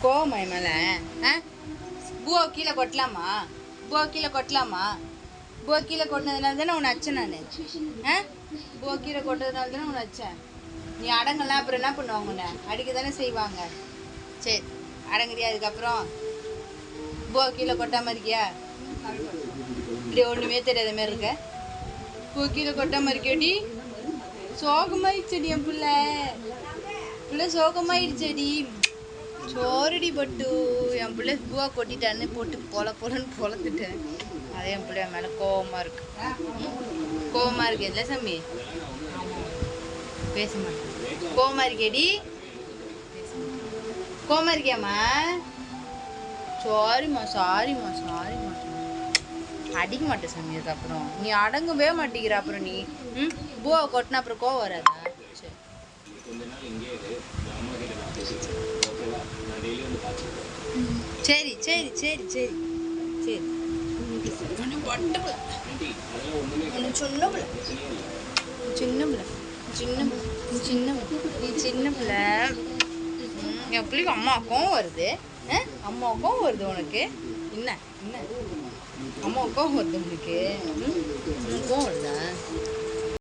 கோவமா என் மேலே? ஆ, பூவை கீழே கொட்டலாமா? பூவை கீழே கொட்டலாமா? பூவை கீழே கொட்டினதுனால தானே உன்னை அச்சேன் நான். ஆ, பூவை கீழே கொட்டதுனால தானே உன்னை அச்சேன். நீ அடங்கலாம் அப்புறம் என்ன பண்ணுவாங்க? உன்னை அடிக்க தானே செய்வாங்க. சரி, அடங்குறியா? அதுக்கப்புறம் பூவை கீழே கொட்டாமல் இருக்கியா? இப்படி ஒன்றுமே தெரியாத மாதிரி இருக்க. பூவை கீழே கொட்டாமல் இருக்கியடி. சோகமாயிடுச்சடி என் பிள்ளை. பிள்ளை சோகமாயிடுச்சடி. சோரடி பட்டு என் பிள்ளை பூவா கொட்டிட்டான்னு போட்டு பொலன்னு பொலத்துட்டேன். அதே என் பிள்ளை மேலே கோவமாக இருக்கு. கோவமாக இருக்கு இல்லை சாமி? பேச மாட்டேன். கோவமாக இருக்கேடி. கோவமாக இருக்கியாம்மா? சாரிம்மா சாரிம்மா சாரிம்மா. அடிக்க மாட்டேன் சாமி. அதுக்கப்புறம் நீ அடங்கவே மாட்டேங்கிற. அப்புறம் நீ பூவை கொட்டினா அப்புறம் கோவம் வராதா? சரி சரி சரி சரி சரி சின்ன பிள்ளை சின்ன பிள்ளை சின்ன சின்ன நீ சின்ன பிள்ளை. என் பிள்ளைக்கு அம்மாவுக்கும் வருது. அம்மாவுக்கும் வருது உனக்கு. என்ன என்ன அம்மாவுக்கும் வருது உனக்கு? உனக்கும் வருதா?